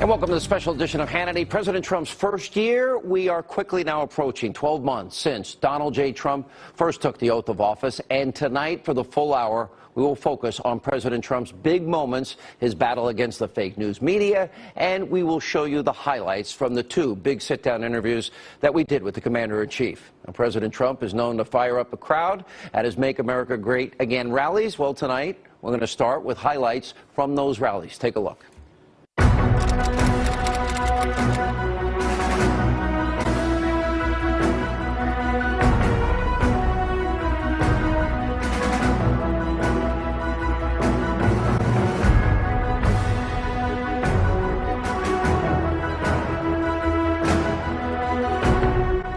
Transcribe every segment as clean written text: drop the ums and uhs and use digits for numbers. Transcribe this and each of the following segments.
And welcome to the special edition of Hannity. President Trump's first year, we are quickly now approaching 12 months since Donald J. Trump first took the oath of office. And tonight, for the full hour, we will focus on President Trump's big moments, his battle against the fake news media, and we will show you the highlights from the two big sit-down interviews that we did with the Commander-in-Chief. Now, President Trump is known to fire up a crowd at his Make America Great Again rallies. Well, tonight, we're going to start with highlights from those rallies. Take a look.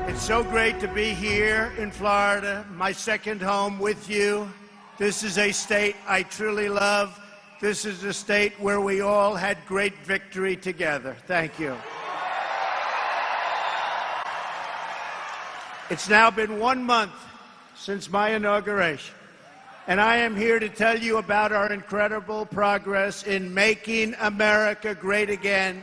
It's so great to be here in Florida, my second home with you. This is a state I truly love. This is a state where we all had great victory together. Thank you. It's now been 1 month since my inauguration, and I am here to tell you about our incredible progress in making America great again.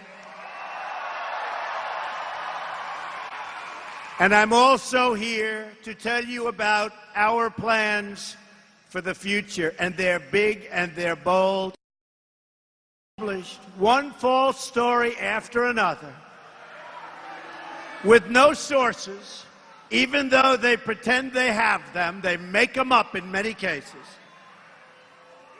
And I'm also here to tell you about our plans for the future, and they're big and they're bold. One false story after another, with no sources, even though they pretend they have them, they make them up in many cases.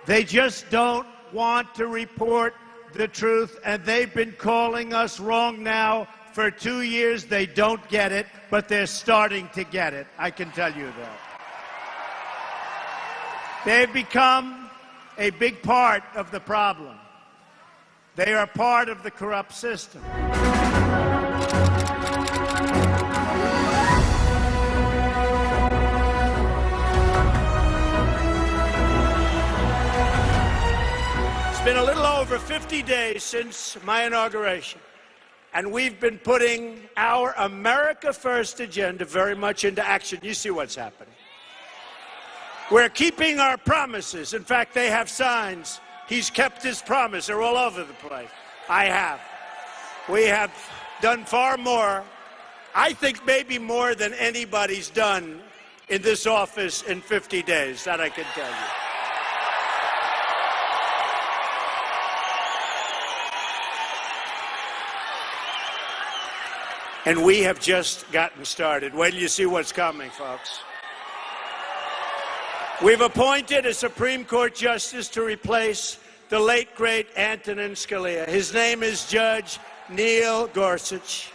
They just don't want to report the truth, and they've been calling us wrong now for 2 years. They don't get it, but they're starting to get it. I can tell you that. They've become a big part of the problem. They are part of the corrupt system. It's been a little over 50 days since my inauguration, and we've been putting our America First agenda very much into action. You see what's happening. We're keeping our promises. In fact, they have signs. He's kept his promise. They're all over the place. I have. We have done far more, I think maybe more than anybody's done in this office in 50 days, that I can tell you. And we have just gotten started. Wait till you see what's coming, folks. We've appointed a Supreme Court justice to replace the late, great Antonin Scalia. His name is Judge Neil Gorsuch.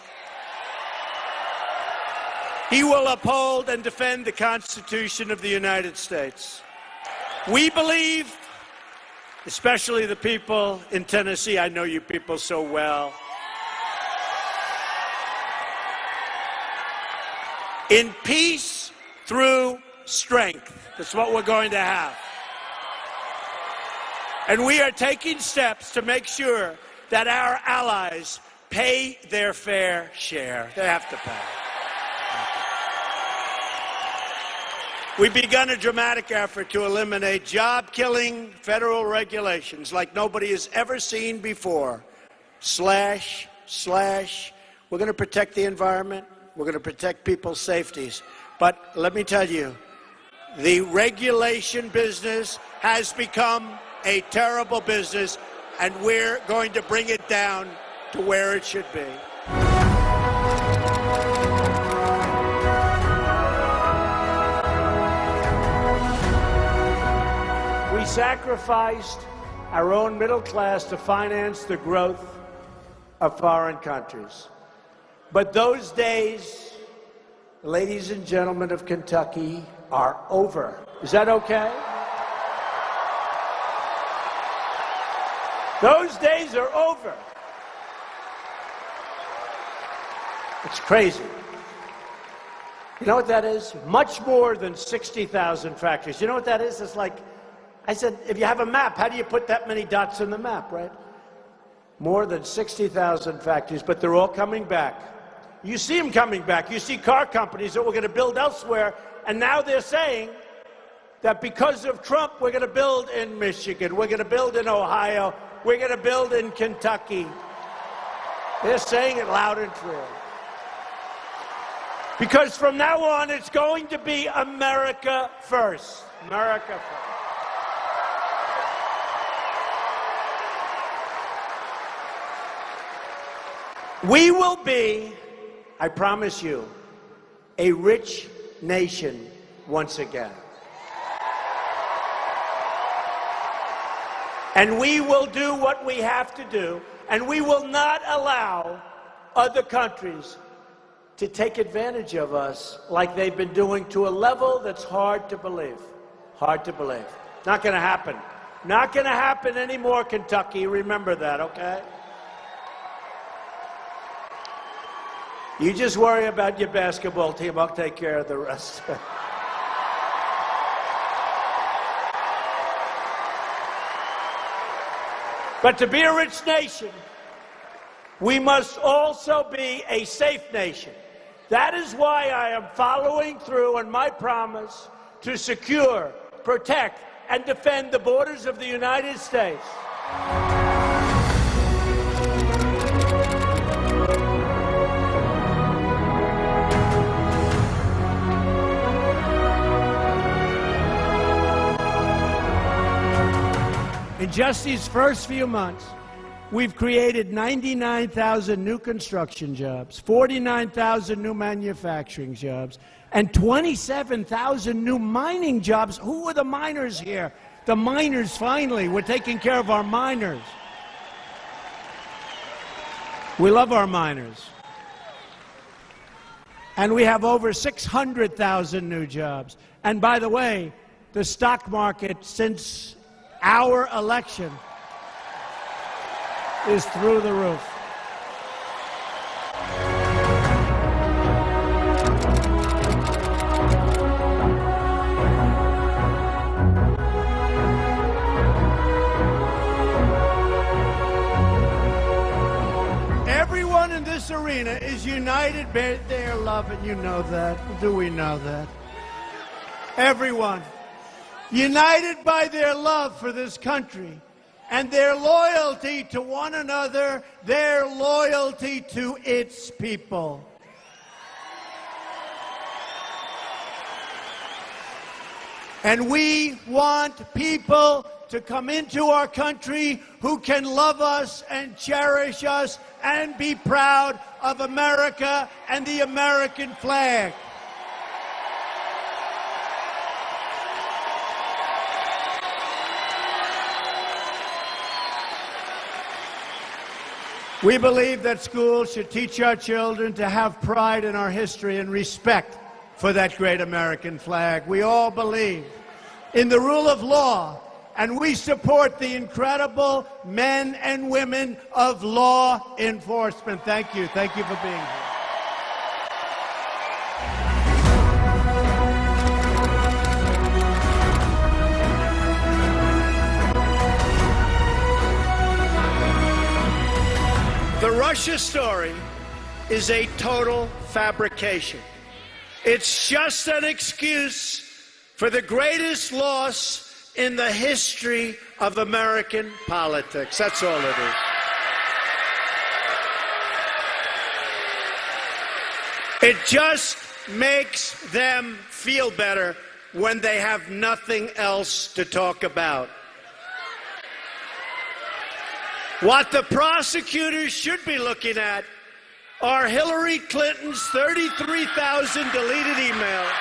He will uphold and defend the Constitution of the United States. We believe, especially the people in Tennessee, I know you people so well, in peace through strength. That's what we're going to have. And we are taking steps to make sure that our allies pay their fair share. They have to pay. We've begun a dramatic effort to eliminate job-killing federal regulations like nobody has ever seen before. Slash. We're going to protect the environment. We're going to protect people's safeties. But let me tell you, the regulation business has become a terrible business, and we're going to bring it down to where it should be. We sacrificed our own middle class to finance the growth of foreign countries. But those days, ladies and gentlemen of Kentucky, are over. Is that okay? Those days are over. It's crazy. You know what that is? Much more than 60,000 factories. You know what that is? It's like, I said, if you have a map, how do you put that many dots in the map, right? More than 60,000 factories, but they're all coming back. You see them coming back. You see car companies that we're going to build elsewhere, and now they're saying that because of Trump, we're going to build in Michigan, we're going to build in Ohio, we're going to build in Kentucky. They're saying it loud and clear. Because from now on, it's going to be America first. America first. We will be, I promise you, a rich nation once again. And we will do what we have to do, and we will not allow other countries to take advantage of us like they've been doing to a level that's hard to believe. Hard to believe. Not going to happen. Not going to happen anymore, Kentucky. Remember that, okay? You just worry about your basketball team. I'll take care of the rest. But to be a rich nation, we must also be a safe nation. That is why I am following through on my promise to secure, protect, and defend the borders of the United States. In just these first few months, we've created 99,000 new construction jobs, 49,000 new manufacturing jobs, and 27,000 new mining jobs. Who are the miners here? The miners, finally. We're taking care of our miners. We love our miners. And we have over 600,000 new jobs. And by the way, the stock market since our election is through the roof. Everyone in this arena is united by their love, and you know that. Do we know that? Everyone. United by their love for this country and their loyalty to one another, their loyalty to its people. And we want people to come into our country who can love us and cherish us and be proud of America and the American flag. We believe that schools should teach our children to have pride in our history and respect for that great American flag. We all believe in the rule of law, and we support the incredible men and women of law enforcement. Thank you. Thank you for being here. The Russia story is a total fabrication. It's just an excuse for the greatest loss in the history of American politics. That's all it is. It just makes them feel better when they have nothing else to talk about. What the prosecutors should be looking at are Hillary Clinton's 33,000 deleted emails,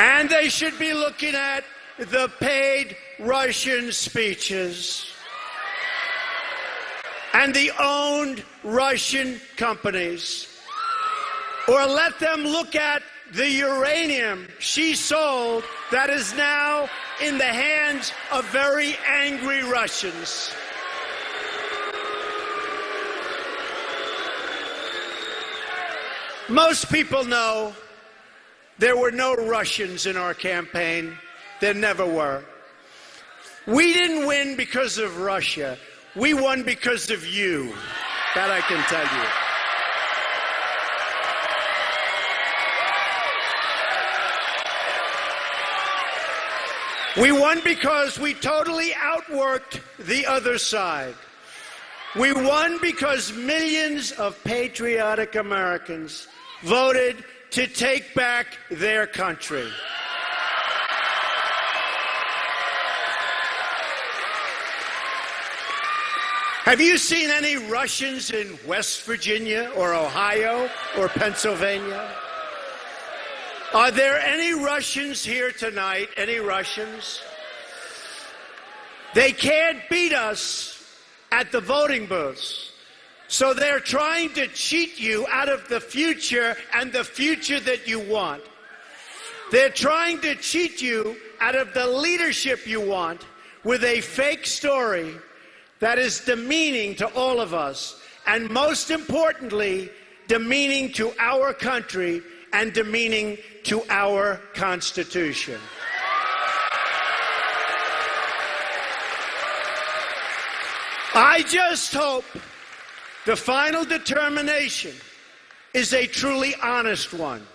and they should be looking at the paid Russian speeches and the owned Russian companies. Or let them look at the uranium she sold that is now in the hands of very angry Russians. Most people know there were no Russians in our campaign. There never were. We didn't win because of Russia. We won because of you. That I can tell you. We won because we totally outworked the other side. We won because millions of patriotic Americans voted to take back their country. Have you seen any Russians in West Virginia or Ohio or Pennsylvania? Are there any Russians here tonight? Any Russians? They can't beat us at the voting booths. So they're trying to cheat you out of the future and the future that you want. They're trying to cheat you out of the leadership you want with a fake story that is demeaning to all of us, and most importantly, demeaning to our country and demeaning to our Constitution. I just hope the final determination is a truly honest one,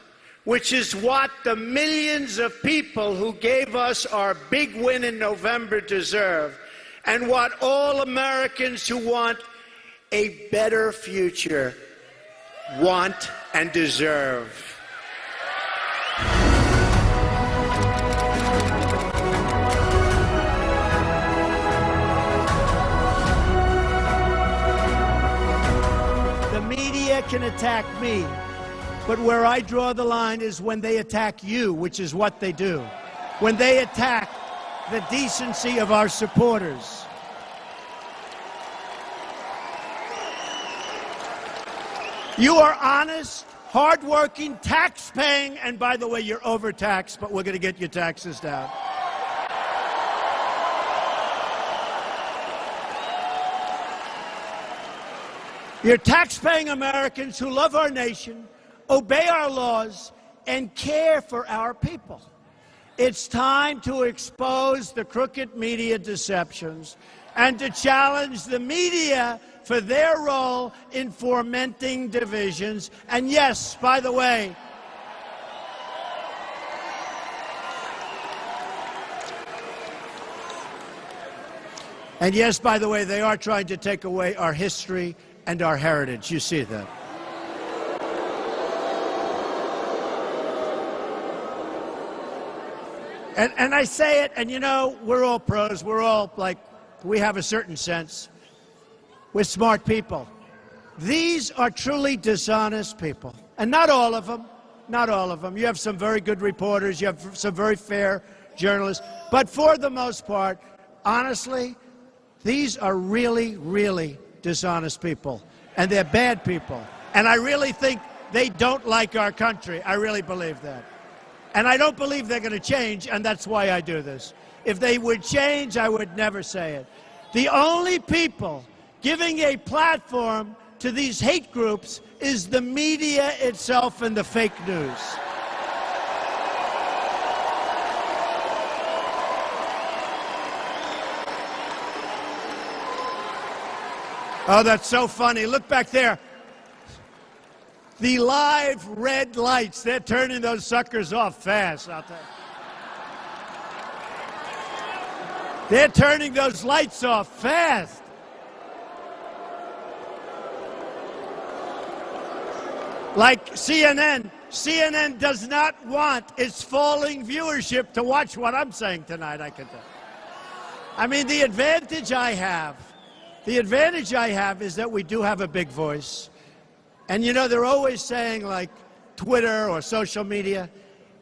which is what the millions of people who gave us our big win in November deserve, and what all Americans who want a better future want and deserve. The media can attack me, but where I draw the line is when they attack you, which is what they do. When they attack the decency of our supporters. You are honest, hardworking, tax-paying, and by the way, you're overtaxed, but we're going to get your taxes down. You're tax-paying Americans who love our nation, obey our laws, and care for our people. It's time to expose the crooked media deceptions and to challenge the media for their role in fomenting divisions. And yes, by the way, they are trying to take away our history and our heritage. You see that. And I say it, and you know, we're all pros. We're all like, we have a certain sense. We're smart people. These are truly dishonest people. And not all of them. Not all of them. You have some very good reporters. You have some very fair journalists. But for the most part, honestly, these are really, really dishonest people. And they're bad people. And I really think they don't like our country. I really believe that. And I don't believe they're going to change, and that's why I do this. If they would change, I would never say it. The only people giving a platform to these hate groups is the media itself and the fake news. Oh, that's so funny. Look back there. The live red lights, they're turning those suckers off fast out there. They're turning those lights off fast. Like CNN. CNN does not want its falling viewership to watch what I'm saying tonight, I can tell. I mean, the advantage I have is that we do have a big voice. And you know, they're always saying, like, Twitter or social media.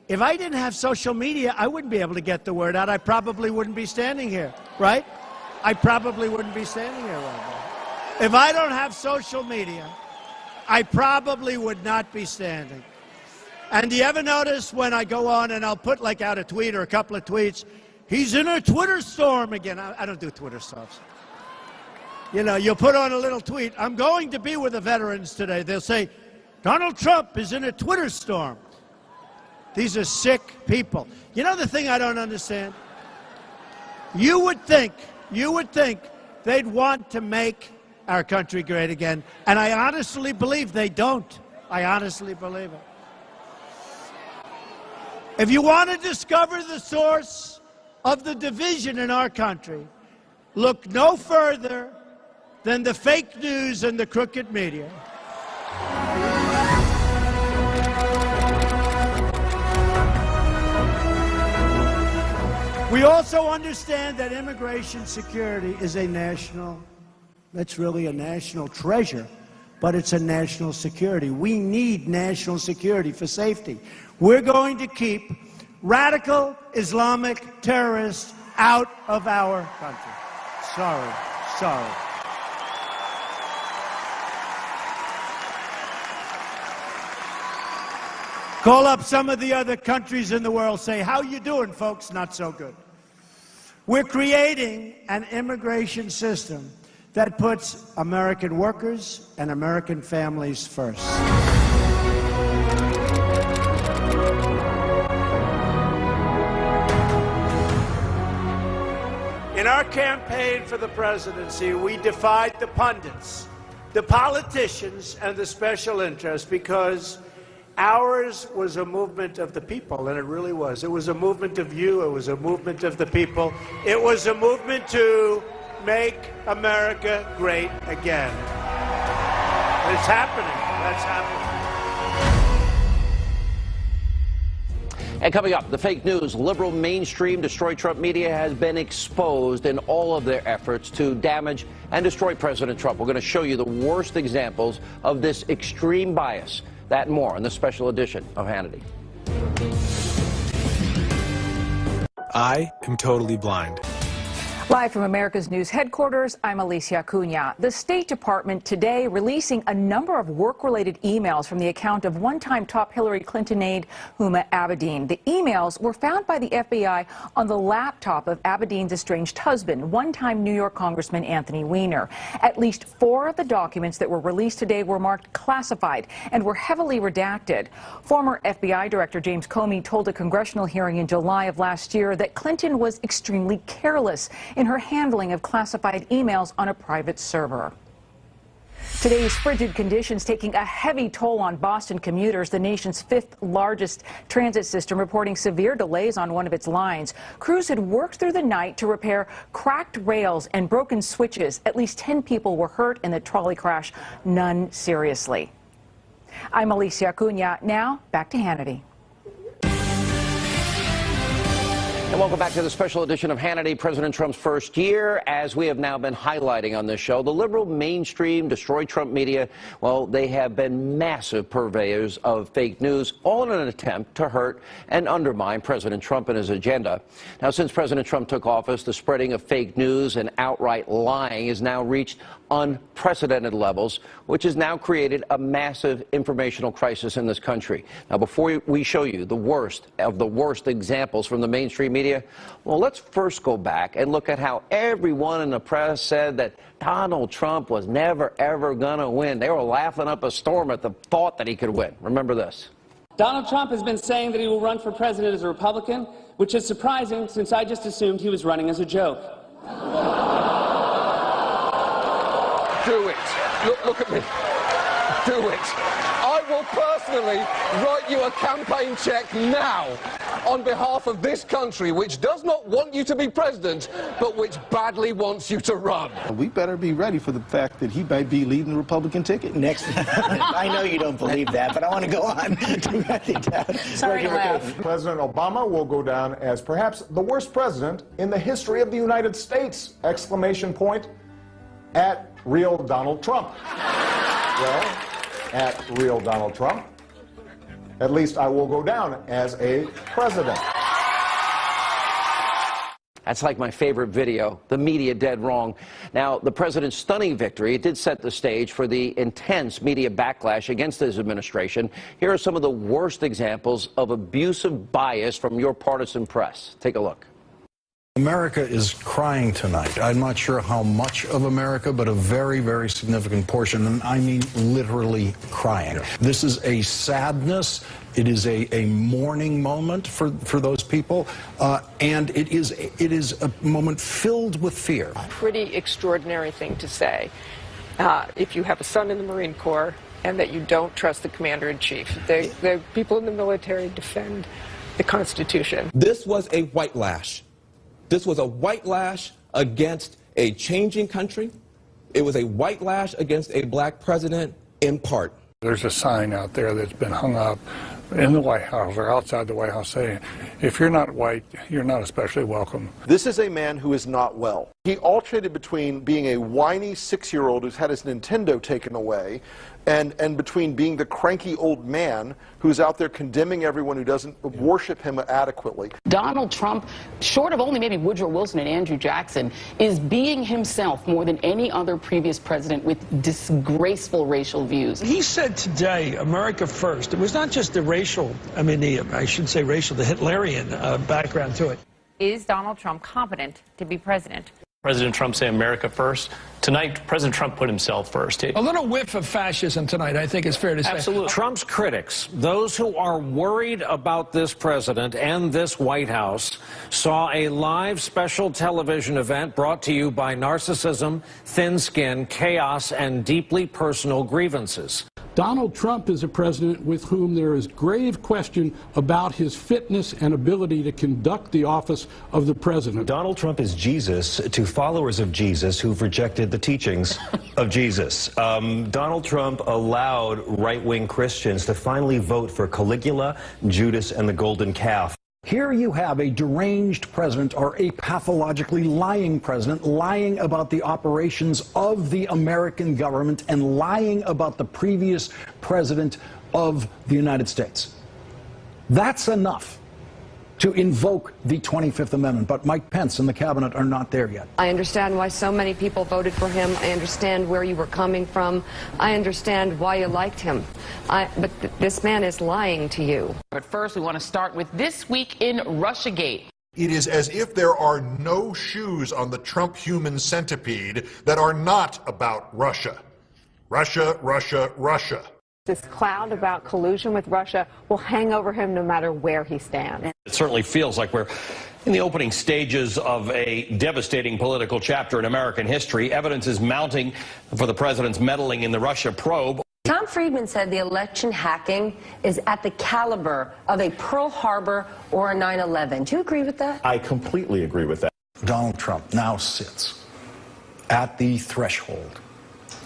If I didn't have social media, I wouldn't be able to get the word out. I probably wouldn't be standing here, right? I probably wouldn't be standing here right now. If I don't have social media, I probably would not be standing. And do you ever notice when I go on and I'll put, like, out a tweet or a couple of tweets, he's in a Twitter storm again. I don't do Twitter storms. You know, you'll put on a little tweet, I'm going to be with the veterans today. They'll say, Donald Trump is in a Twitter storm. These are sick people. You know the thing I don't understand? You would think they'd want to make our country great again, and I honestly believe they don't. I honestly believe it. If you want to discover the source of the division in our country, look no further than the fake news and the crooked media. We also understand that immigration security is that's really a national treasure, but it's a national security. We need national security for safety. We're going to keep radical Islamic terrorists out of our country. Sorry. Call up some of the other countries in the world, say, how you doing, folks? Not so good. We're creating an immigration system that puts American workers and American families first. In our campaign for the presidency, we defied the pundits, the politicians, and the special interests because ours was a movement of the people, and it really was. It was a movement of you. It was a movement of the people. It was a movement to make America great again. It's happening. That's happening. And coming up, the fake news, liberal mainstream destroy Trump media has been exposed in all of their efforts to damage and destroy President Trump. We're going to show you the worst examples of this extreme bias. That and more in this special edition of Hannity. I am totally blind. Live from America's News headquarters, I'm Alicia Acuna. The State Department today releasing a number of work-related emails from the account of one-time top Hillary Clinton aide Huma Abedin. The emails were found by the FBI on the laptop of Abedin's estranged husband, one-time New York Congressman Anthony Weiner. At least 4 of the documents that were released today were marked classified and were heavily redacted. Former FBI Director James Comey told a congressional hearing in July of last year that Clinton was extremely careless in her handling of classified emails on a private server. Today's frigid conditions taking a heavy toll on Boston commuters, the nation's 5th largest transit system reporting severe delays on one of its lines. Crews had worked through the night to repair cracked rails and broken switches. At least 10 people were hurt in the trolley crash, none seriously. I'm Alicia Acuna. Now, back to Hannity. And welcome back to the special edition of Hannity, President Trump's first year. As we have now been highlighting on this show, the liberal mainstream destroy Trump media, well, they have been massive purveyors of fake news, all in an attempt to hurt and undermine President Trump and his agenda. Now, since President Trump took office, the spreading of fake news and outright lying has now reached unprecedented levels, which has now created a massive informational crisis in this country. Now, before we show you the worst of the worst examples from the mainstream media, well, let's first go back and look at how everyone in the press said that Donald Trump was never, ever going to win. They were laughing up a storm at the thought that he could win. Remember this. Donald Trump has been saying that he will run for president as a Republican, which is surprising since I just assumed he was running as a joke. Do it. Look at me. Do it. I will personally write you a campaign check now on behalf of this country, which does not want you to be president, but which badly wants you to run. We better be ready for the fact that he might be leading the Republican ticket next. I know you don't believe that, but I want to go on. Sorry to laugh. President Obama will go down as perhaps the worst president in the history of the United States! Exclamation point at real Donald Trump. Well, at real Donald Trump, at least I will go down as a president. That's like my favorite video, the media dead wrong. Now, the president's stunning victory, it did set the stage for the intense media backlash against his administration. Here are some of the worst examples of abusive bias from your partisan press. Take a look. America is crying tonight. I'm not sure how much of America, but a very, very significant portion, and I mean literally crying. Yeah. This is a sadness. It is a mourning moment for those people, and it is a moment filled with fear. Pretty extraordinary thing to say. If you have a son in the Marine Corps and that you don't trust the commander-in-chief. The people in the military defend the Constitution. This was a white lash. This was a white lash against a changing country. It was a white lash against a black president in part. There's a sign out there that's been hung up in the White House or outside the White House saying, if you're not white, you're not especially welcome. This is a man who is not well. He alternated between being a whiny 6-year-old who's had his Nintendo taken away and between being the cranky old man who's out there condemning everyone who doesn't worship him adequately. Donald Trump, short of only maybe Woodrow Wilson and Andrew Jackson, is being himself more than any other previous president with disgraceful racial views. He said today, America first. It was not just the racial, the Hitlerian background to it. Is Donald Trump competent to be president? President Trump say America first. Tonight, President Trump put himself first. A little whiff of fascism tonight, I think it's fair to say. Absolutely. Trump's critics, those who are worried about this president and this White House, saw a live special television event brought to you by narcissism, thin skin, chaos, and deeply personal grievances. Donald Trump is a president with whom there is grave question about his fitness and ability to conduct the office of the president. Donald Trump is Jesus to followers of Jesus who've rejected the teachings of Jesus. Donald Trump allowed right-wing Christians to finally vote for Caligula, Judas, and the golden calf. Here you have a deranged president or a pathologically lying president lying about the operations of the American government and lying about the previous president of the United States. That's enough to invoke the 25th Amendment, but Mike Pence and the cabinet are not there yet. I understand why so many people voted for him. I understand where you were coming from. I understand why you liked him. But this man is lying to you. But first, we want to start with This Week in Russiagate. It is as if there are no shoes on the Trump human centipede that are not about Russia. Russia, Russia, Russia. This cloud about collusion with Russia will hang over him no matter where he stands. It certainly feels like we're in the opening stages of a devastating political chapter in American history. Evidence is mounting for the president's meddling in the Russia probe. Tom Friedman said the election hacking is at the caliber of a Pearl Harbor or a 9/11. Do you agree with that? I completely agree with that. Donald Trump now sits at the threshold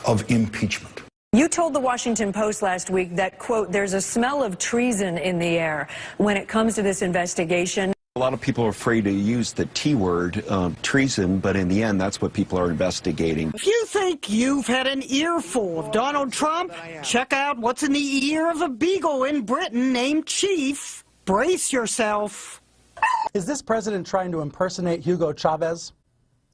of impeachment. You told the Washington Post last week that, quote, there's a smell of treason in the air when it comes to this investigation. A lot of people are afraid to use the T word, treason, but in the end, that's what people are investigating. If you think you've had an earful of Donald Trump, check out what's in the ear of a beagle in Britain named Chief. Brace yourself. Is this president trying to impersonate Hugo Chavez,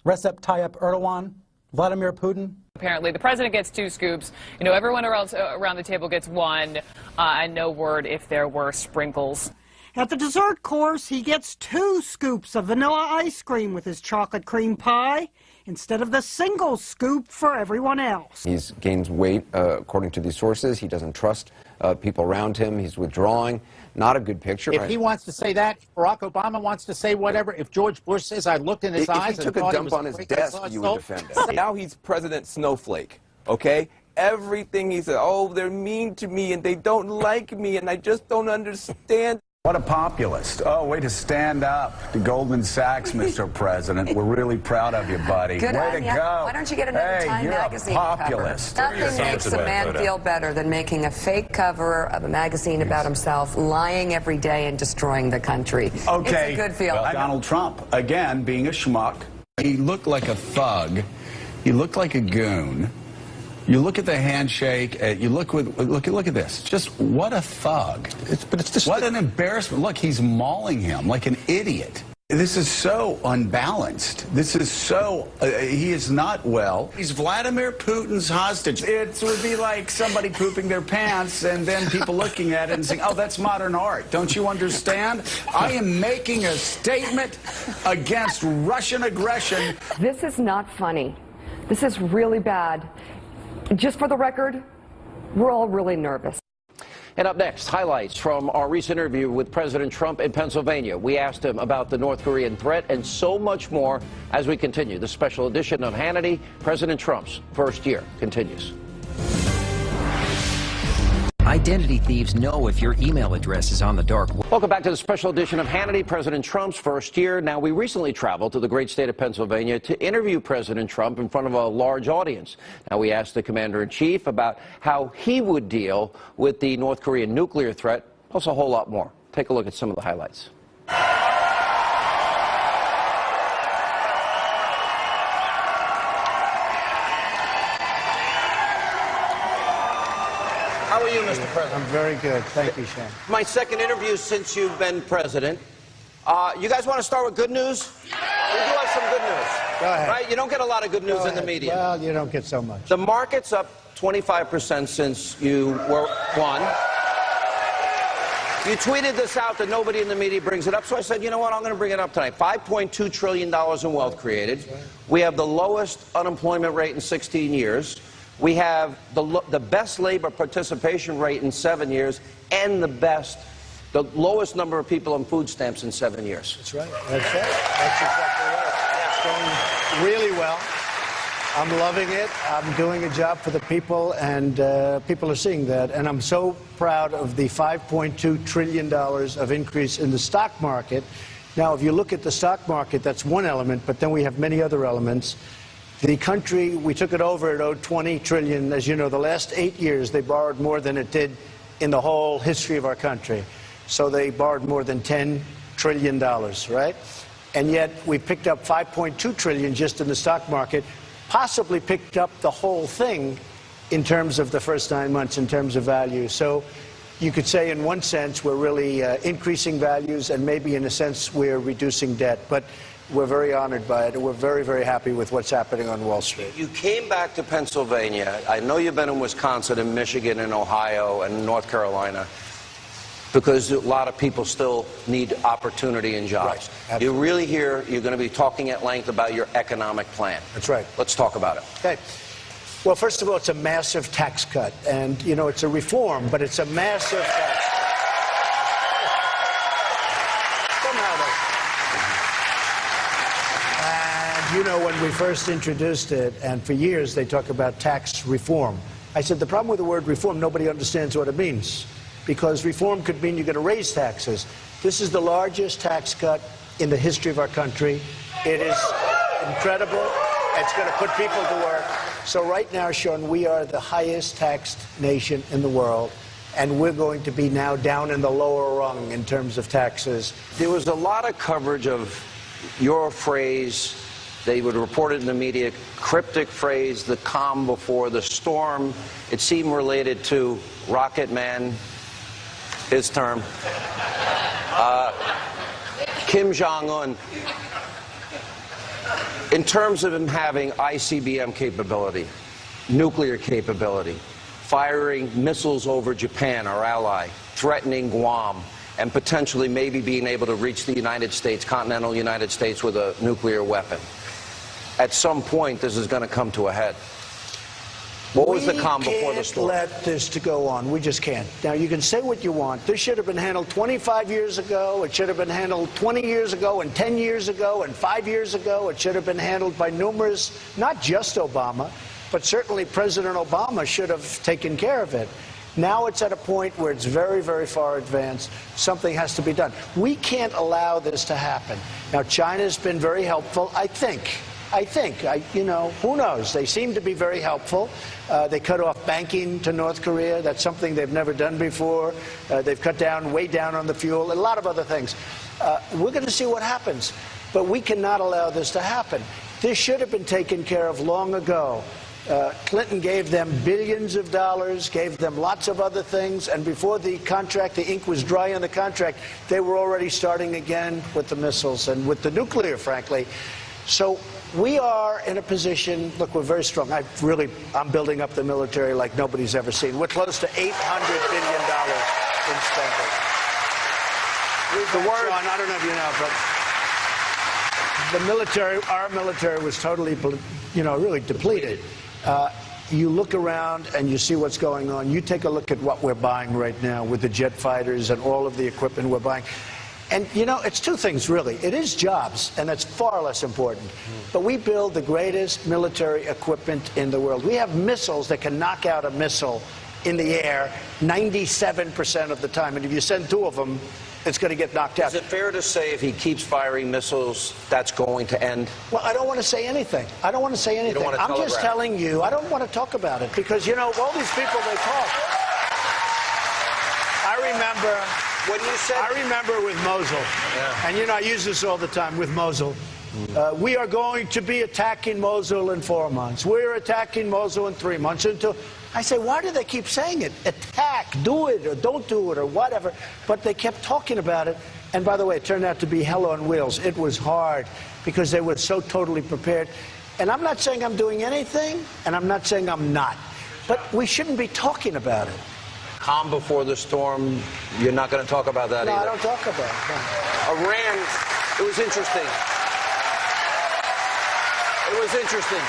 Recep Tayyip Erdogan, Vladimir Putin? Apparently, the president gets 2 scoops. You know, everyone else around the table gets 1, and no word if there were sprinkles. At the dessert course, he gets 2 scoops of vanilla ice cream with his chocolate cream pie instead of the single scoop for everyone else. He's gained weight, according to these sources. He doesn't trust people around him. He's withdrawing. Not a good picture. If he wants to say that, if Barack Obama wants to say whatever, if George Bush says I looked in his eyes and thought he took a dump on his desk, you would defend it. Now he's President Snowflake, okay? Everything he said, oh, they're mean to me and they don't like me and I just don't understand. What a populist. Oh, way to stand up to Goldman Sachs, Mr. President. We're really proud of you, buddy. Good way to go. Why don't you get another Time you're magazine a populist. cover? Nothing makes a man feel better than making a fake cover of a magazine about himself, lying every day and destroying the country. Okay. It's a good feeling. Well, Donald Trump, again, being a schmuck. He looked like a thug. He looked like a goon. You look at the handshake. You look at this. Just what a thug! But it's just what an embarrassment. Look, he's mauling him like an idiot. This is so unbalanced. This is so, he is not well. He's Vladimir Putin's hostage. It would be like somebody pooping their pants and then people looking at it and saying, oh, that's modern art. Don't you understand? I am making a statement against Russian aggression. This is not funny. This is really bad. Just for the record, we're all really nervous. And up next, highlights from our recent interview with President Trump in Pennsylvania. We asked him about the North Korean threat and so much more as we continue. The special edition of Hannity, President Trump's first year, continues. Identity thieves know if your email address is on the dark web. Welcome back to the special edition of Hannity, President Trump's first year. Now, we recently traveled to the great state of Pennsylvania to interview President Trump in front of a large audience. Now, we asked the commander-in-chief about how he would deal with the North Korean nuclear threat, plus a whole lot more. Take a look at some of the highlights. How are you, Mr. President? I'm very good. Thank you, Sean. My second interview since you've been president. You guys want to start with good news? We do have some good news. Go ahead. Right? You don't get a lot of good news in the media. Well, you don't get so much. The market's up 25% since you won. You tweeted this out that nobody in the media brings it up, so I said, you know what, I'm going to bring it up tonight. $5.2 trillion in wealth created. We have the lowest unemployment rate in 16 years. We have the best labor participation rate in 7 years and the lowest number of people on food stamps in 7 years. That's right. That's right. That's exactly right. It's going really well. I'm loving it. I'm doing a job for the people, and people are seeing that. And I'm so proud of the $5.2 trillion of increase in the stock market. Now, if you look at the stock market, that's one element, but then we have many other elements. The country, we took it over, it owed $20 trillion. As you know, the last 8 years, they borrowed more than it did in the whole history of our country. So they borrowed more than $10 trillion, right? And yet we picked up $5.2 trillion just in the stock market, possibly picked up the whole thing in terms of the first 9 months, in terms of value. So you could say in one sense we're really increasing values, and maybe in a sense we're reducing debt. But we're very honored by it, and we're very, very happy with what's happening on Wall Street. You came back to Pennsylvania. I know you've been in Wisconsin and Michigan and Ohio and North Carolina because a lot of people still need opportunity and jobs. Right. You're really here. You're going to be talking at length about your economic plan. That's right. Let's talk about it. Okay. Well, first of all, it's a massive tax cut. And, you know, it's a reform, but it's a massive tax cut. You know, when we first introduced it, and for years they talk about tax reform, I said the problem with the word reform, nobody understands what it means. Because reform could mean you're going to raise taxes. This is the largest tax cut in the history of our country. It is incredible. It's going to put people to work. So right now, Sean, we are the highest taxed nation in the world. And we're going to be now down in the lower rung in terms of taxes. There was a lot of coverage of your phrase. They would report it in the media, cryptic phrase, the calm before the storm. It seemed related to Rocket Man, his term. Kim Jong-un. In terms of him having ICBM capability, nuclear capability, firing missiles over Japan, our ally, threatening Guam, and potentially maybe being able to reach the United States, continental United States, with a nuclear weapon. At some point, this is going to come to a head. What was the calm before the storm? We can't let this to go on. We just can't. Now, you can say what you want. This should have been handled 25 years ago. It should have been handled 20 years ago and 10 years ago and 5 years ago. It should have been handled by numerous, not just Obama, but certainly President Obama should have taken care of it. Now it's at a point where it's very, very far advanced. Something has to be done. We can't allow this to happen. Now, China's been very helpful, I think, you know, who knows? They seem to be very helpful. They cut off banking to North Korea. That's something they've never done before. They've cut down, way down on the fuel, and a lot of other things. We're going to see what happens. But we cannot allow this to happen. This should have been taken care of long ago. Clinton gave them billions of dollars, gave them lots of other things, and before the contract, the ink was dry on the contract, they were already starting again with the missiles and with the nuclear, frankly. So we are in a position, look, we're very strong. I'm building up the military like nobody's ever seen. We're close to $800 billion in spending. The word, John, I don't know if you know, but the military, our military was totally, really depleted. You look around and you see what's going on. You take a look at what we're buying right now with the jet fighters and all of the equipment we're buying. And, it's two things, really. It is jobs, and that's far less important. But we build the greatest military equipment in the world. We have missiles that can knock out a missile in the air 97% of the time. And if you send two of them, it's going to get knocked out. Is it fair to say if he keeps firing missiles, that's going to end? Well, I don't want to say anything. I don't want to say anything. I'm just telling you, I don't want to talk about it because, all these people, they talk. I remember with Mosul, and I use this all the time with Mosul. We are going to be attacking Mosul in 4 months. We're attacking Mosul in 3 months. I say, why do they keep saying it? Attack, do it, or don't do it, or whatever. But they kept talking about it. And by the way, it turned out to be hell on wheels. It was hard because they were so totally prepared. And I'm not saying I'm doing anything, and I'm not saying I'm not. But we shouldn't be talking about it. Calm before the storm. You're not going to talk about that either. No, I don't talk about it. No. Iran, it was interesting. It was interesting.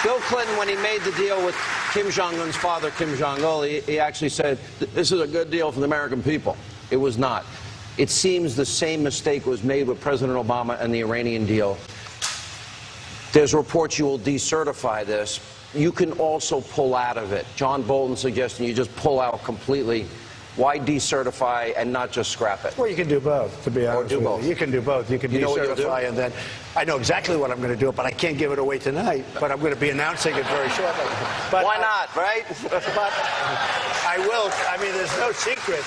Bill Clinton, when he made the deal with Kim Jong-un's father, Kim Jong-il, he actually said, this is a good deal for the American people. It was not. It seems the same mistake was made with President Obama and the Iranian deal. There's reports you will decertify this. You can also pull out of it. John Bolton suggesting you just pull out completely. Why decertify and not just scrap it? Well, you can do both, to be honest with you. You can do both. You can decertify and then... I know exactly what I'm going to do, but I can't give it away tonight. But I'm going to be announcing it very shortly. But, why not, right? But I will. I mean, there's no secret.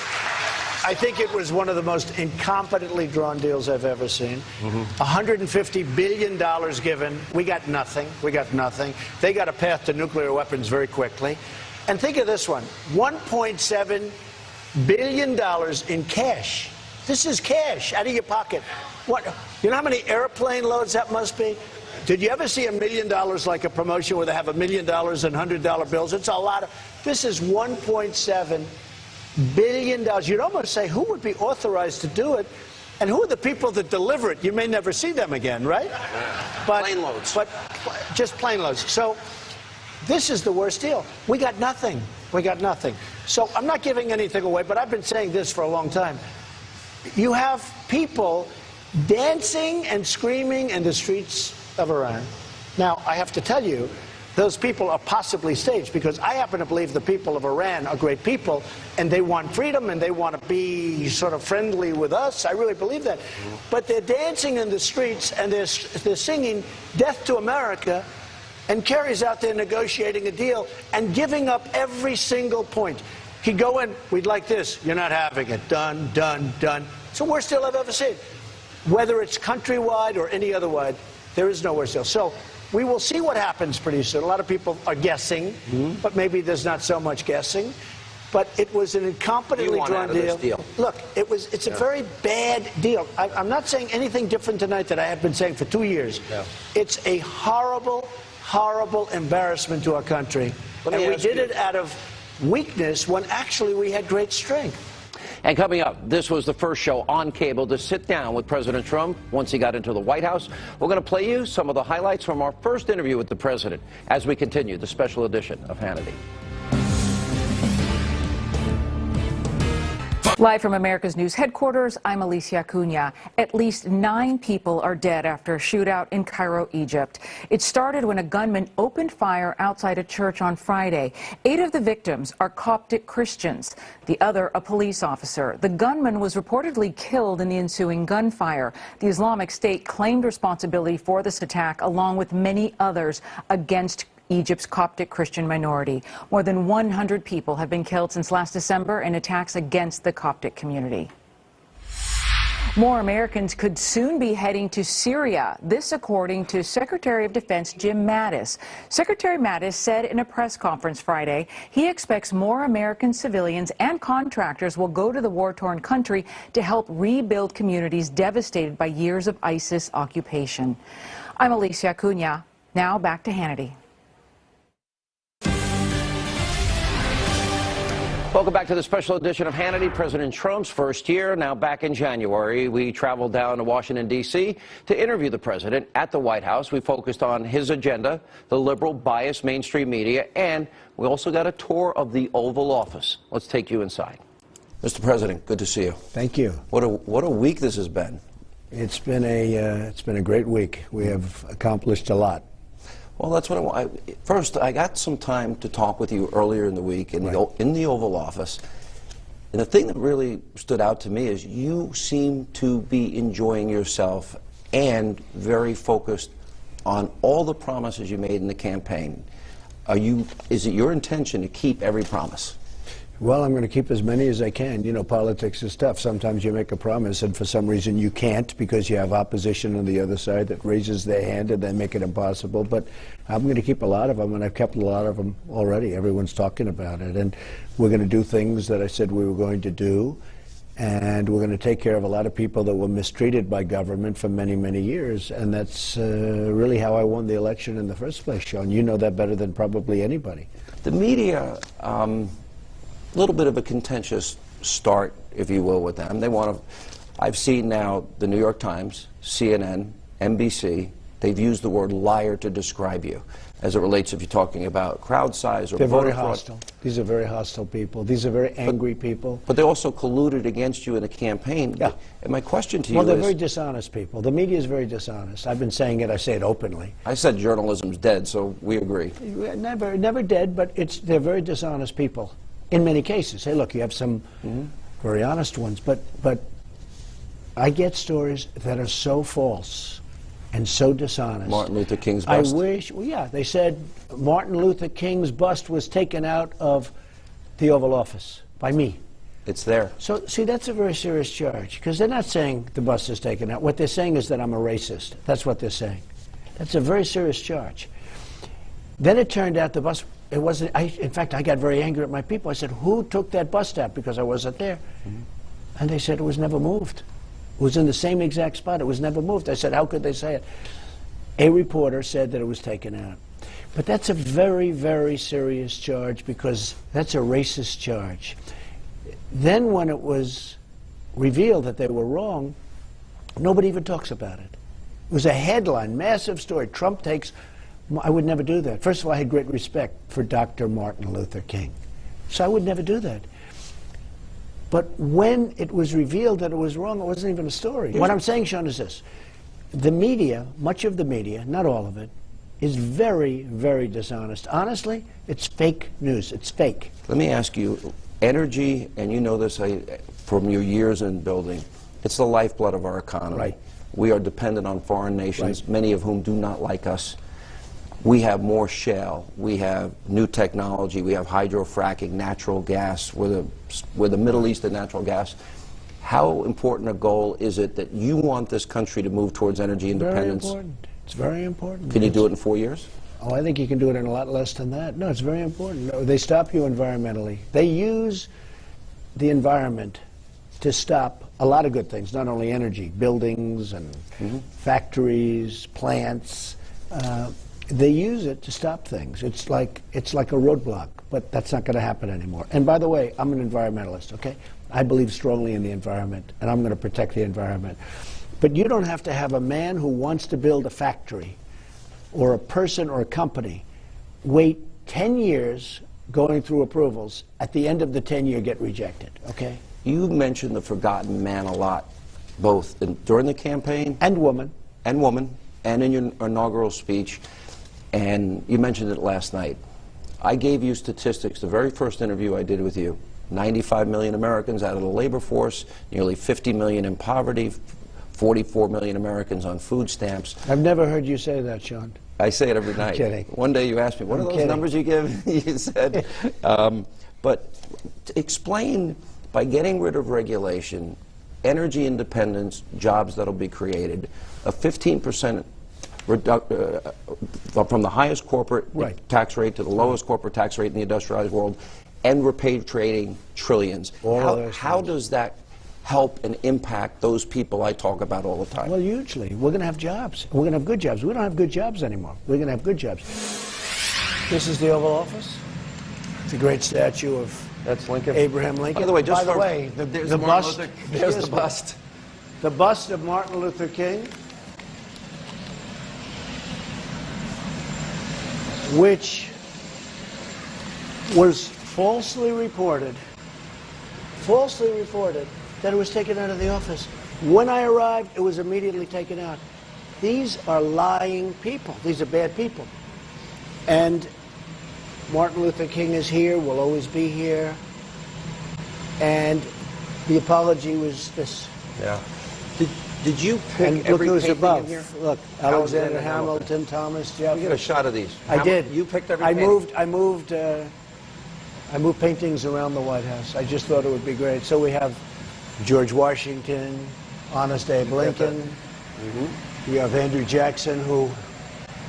I think it was one of the most incompetently drawn deals I've ever seen. $150 billion given. We got nothing. We got nothing. They got a path to nuclear weapons very quickly. And think of this one. $1.7 billion in cash. This is cash out of your pocket. What? You know how many airplane loads that must be? Did you ever see $1 million like a promotion where they have $1 million in $100 bills? It's a lot of... This is $1.7 billion. You'd almost say, who would be authorized to do it? And who are the people that deliver it? You may never see them again, right? But, plane loads. But just plane loads. So this is the worst deal. We got nothing. We got nothing. So I'm not giving anything away, but I've been saying this for a long time. You have people dancing and screaming in the streets of Iran. Now, I have to tell you, those people are possibly staged because I happen to believe the people of Iran are great people and they want freedom and they want to be sort of friendly with us. I really believe that. But they're dancing in the streets and they're singing Death to America, and Kerry's out there negotiating a deal and giving up every single point. He'd go in, we'd like this, you're not having it, done, done, done. It's the worst deal I've ever seen. Whether it's countrywide or any other wide, there is no worse deal. So we will see what happens pretty soon. A lot of people are guessing, but maybe there's not so much guessing. But it was an incompetently drawn deal. Look, it's a very bad deal. I'm not saying anything different tonight that I have been saying for 2 years. It's a horrible, horrible embarrassment to our country. And we did it out of weakness when actually we had great strength. And coming up, this was the first show on cable to sit down with President Trump once he got into the White House. We're going to play you some of the highlights from our first interview with the president as we continue the special edition of Hannity. Live from America's News headquarters, I'm Alicia Acuna. At least 9 people are dead after a shootout in Cairo, Egypt. It started when a gunman opened fire outside a church on Friday. 8 of the victims are Coptic Christians, the other a police officer. The gunman was reportedly killed in the ensuing gunfire. The Islamic State claimed responsibility for this attack, along with many others, against Egypt's Coptic Christian minority. More than 100 people have been killed since last December in attacks against the Coptic community. More Americans could soon be heading to Syria. This according to Secretary of Defense Jim Mattis. Secretary Mattis said in a press conference Friday he expects more American civilians and contractors will go to the war-torn country to help rebuild communities devastated by years of ISIS occupation. I'm Alicia Cunha. Now back to Hannity. Welcome back to the special edition of Hannity. President Trump's first year, now back in January. We traveled down to Washington, D.C. to interview the president at the White House. We focused on his agenda, the liberal, biased mainstream media, and we also got a tour of the Oval Office. Let's take you inside. Mr. President, good to see you. Thank you. What a week this has been. It's been a great week. We have accomplished a lot. Well, that's what I want. First, I got some time to talk with you earlier in the week in the Oval Office. And the thing that really stood out to me is you seem to be enjoying yourself and very focused on all the promises you made in the campaign. Is it your intention to keep every promise? Well, I'm going to keep as many as I can. You know, politics is tough. Sometimes you make a promise and for some reason you can't because you have opposition on the other side that raises their hand and they make it impossible. But I'm going to keep a lot of them, and I've kept a lot of them already. Everyone's talking about it. And we're going to do things that I said we were going to do. And we're going to take care of a lot of people that were mistreated by government for many, many years. And that's really how I won the election in the first place, Sean. You know that better than probably anybody. The media... a little bit of a contentious start, if you will, with them. They want to. I've seen now the New York Times, CNN, NBC. They've used the word liar to describe you, as it relates if you're talking about crowd size or they're voter very fraud. hostile. These are very hostile people. These are very angry people. But they also colluded against you in the campaign. Yeah. And my question to you Well, they're is... very dishonest people. The media is very dishonest. I've been saying it. I say it openly. I said journalism's dead, so we agree. Never dead, but they're very dishonest people. In many cases. Hey, look, you have some very honest ones, but I get stories that are so false and so dishonest. Martin Luther King's bust? I wish, well, yeah, they said Martin Luther King's bust was taken out of the Oval Office by me. It's there. So, see, that's a very serious charge, because they're not saying the bust is taken out. What they're saying is that I'm a racist. That's what they're saying. That's a very serious charge. Then it turned out the bust... It wasn't. In fact, I got very angry at my people. I said, "Who took that bust out?" Because I wasn't there, and they said it was never moved. It was in the same exact spot. It was never moved. I said, "How could they say it?" A reporter said that it was taken out, but that's a very, very serious charge because that's a racist charge. Then, when it was revealed that they were wrong, nobody even talks about it. It was a headline, massive story. Trump takes. I would never do that. First of all, I had great respect for Dr. Martin Luther King. So I would never do that. But when it was revealed that it was wrong, it wasn't even a story. What I'm saying, Sean, is this. The media, much of the media, not all of it, is very, very dishonest. Honestly, it's fake news. It's fake. Let me ask you, energy, and you know this from your years in building, it's the lifeblood of our economy. Right. We are dependent on foreign nations, many of whom do not like us. We have more shale, we have new technology, we have hydrofracking, natural gas, we're the Middle East of natural gas. How important a goal is it that you want this country to move towards energy independence? Very important. It's very important. Can you do it in 4 years? Oh, I think you can do it in a lot less than that. No, it's very important. No, they stop you environmentally. They use the environment to stop a lot of good things, not only energy, buildings and factories, plants. They use it to stop things. It's like a roadblock, but that's not going to happen anymore. And by the way, I'm an environmentalist, okay? I believe strongly in the environment, and I'm going to protect the environment. But you don't have to have a man who wants to build a factory or a person or a company wait 10 years going through approvals. At the end of the 10-year, get rejected, okay? You mentioned the forgotten man a lot, both during the campaign. And woman. And in your inaugural speech. And you mentioned it last night. I gave you statistics, the very first interview I did with you. 95 million Americans out of the labor force, nearly 50 million in poverty, 44 million Americans on food stamps. I've never heard you say that, Sean. I say it every night. I'm kidding. One day you asked me, what are those numbers you give? You said. But explain, by getting rid of regulation, energy independence, jobs that'll be created, a 15% from the highest corporate tax rate to the lowest corporate tax rate in the industrialized world, and repatriating trillions. How does that help and impact those people I talk about all the time? Well, hugely. We're going to have jobs. We're going to have good jobs. We don't have good jobs anymore. We're going to have good jobs. This is the Oval Office. It's a great statue of Abraham Lincoln. By the way, the bust. There's the bust. The bust of Martin Luther King, which was falsely reported that it was taken out of the office. When I arrived, it was immediately taken out. These are lying people. These are bad people. And Martin Luther King is here, will always be here. And the apology was this. Yeah. Did you pick and every look who's painting above. in here? Look, Alexander Hamilton, Thomas Jefferson. We get a shot of these. I did. You picked every painting? I moved paintings around the White House. I just thought it would be great. So we have George Washington, Honest Abe Lincoln. We have Andrew Jackson, who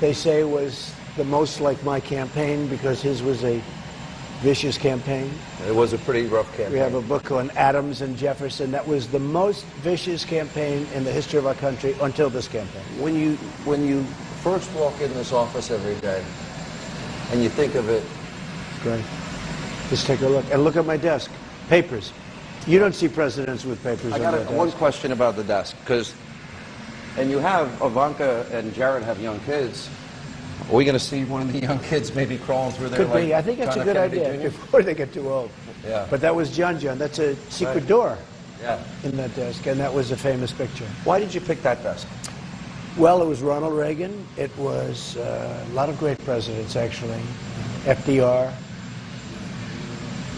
they say was the most like my campaign because his was a vicious campaign. It was a pretty rough campaign. We have a book on Adams and Jefferson. That was the most vicious campaign in the history of our country until this campaign. When you first walk in this office every day and you think of it, great. Just take a look. And look at my desk. Papers. You don't see presidents with papers on their desk. I got one question about the desk, and you have Ivanka and Jared have young kids. Are we going to see one of the young kids maybe crawling through there? Could be. I think that's a good idea before they get too old. Yeah. But that was John. That's a secret door in that desk, and that was a famous picture. Why did you pick that desk? Well, it was Ronald Reagan. It was a lot of great presidents, actually. FDR,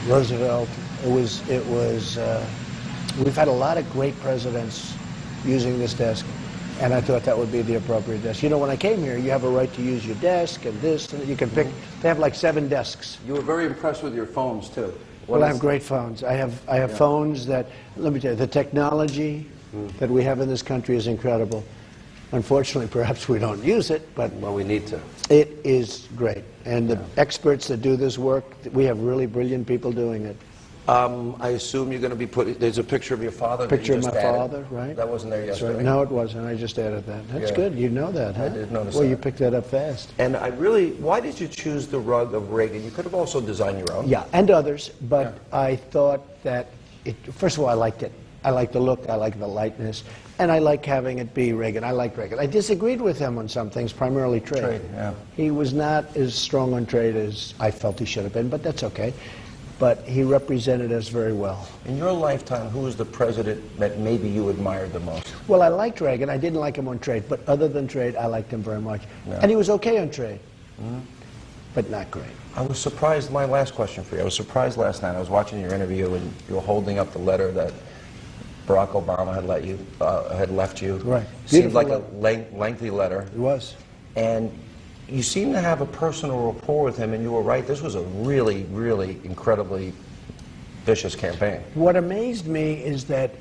Roosevelt. We've had a lot of great presidents using this desk. And I thought that would be the appropriate desk. You know, when I came here, you have a right to use your desk and this, and you can pick. They have like 7 desks. You were very impressed with your phones, too. Well, I have great phones. I have phones that, let me tell you, the technology that we have in this country is incredible. Unfortunately, perhaps we don't use it, but well, we need to. It is great. And the experts that do this work, we have really brilliant people doing it. I assume you're going to be putting, there's a picture of your father. Picture of my father, right? That wasn't there yesterday. Right. No, it wasn't. I just added that. That's good. You know that, huh? I did notice that. Well, you picked that up fast. And why did you choose the rug of Reagan? You could have also designed your own. Yeah, and others, but I thought that, first of all, I liked it. I like the look, I like the lightness, and I like having it be Reagan. I like Reagan. I disagreed with him on some things, primarily trade. He was not as strong on trade as I felt he should have been, but that's okay. But he represented us very well. In your lifetime, who was the president that maybe you admired the most? Well, I liked Reagan. I didn't like him on trade, but other than trade, I liked him very much. And he was okay on trade, but not great. I was surprised, my last question for you, I was surprised last night, I was watching your interview and you were holding up the letter that Barack Obama had left you. Right. Seemed like a lengthy letter. It was. And you seem to have a personal rapport with him, and you were right, this was a really, really incredibly vicious campaign. What amazed me is that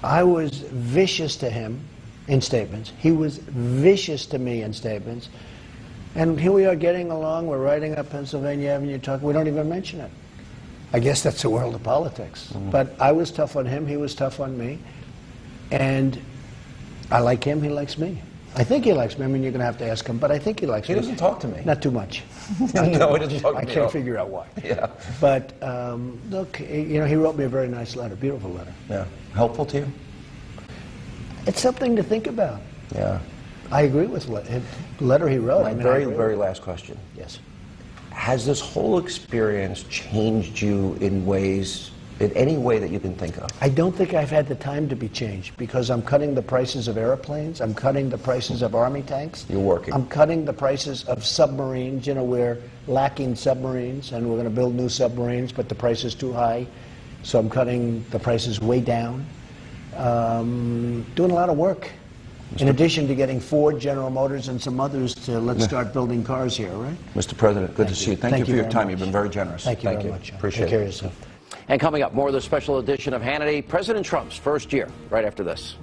I was vicious to him in statements. He was vicious to me in statements. And here we are getting along, we're riding up Pennsylvania Avenue, talking, we don't even mention it. I guess that's the world of politics. But I was tough on him, he was tough on me. And I like him, he likes me. I think he likes me. I mean, you're going to have to ask him, but I think he likes me. He doesn't talk to me. Not too much. No, he doesn't talk to me. I can't figure out why. Yeah. But, look, you know, he wrote me a very nice letter, beautiful letter. Yeah. Helpful to you? It's something to think about. Yeah. I agree with the letter he wrote. My very last question. Yes. Has this whole experience changed you in any way that you can think of? I don't think I've had the time to be changed because I'm cutting the prices of airplanes. I'm cutting the prices of Army tanks. You're working. I'm cutting the prices of submarines. You know, we're lacking submarines and we're going to build new submarines, but the price is too high. So I'm cutting the prices way down. Doing a lot of work. In addition to getting Ford, General Motors, and some others to let's start building cars here, right? Mr. President, good to see you. Thank you for your time. You've been very generous. Thank you very much. Appreciate it. Take care of yourself. And coming up, more of the special edition of Hannity, President Trump's first year, right after this.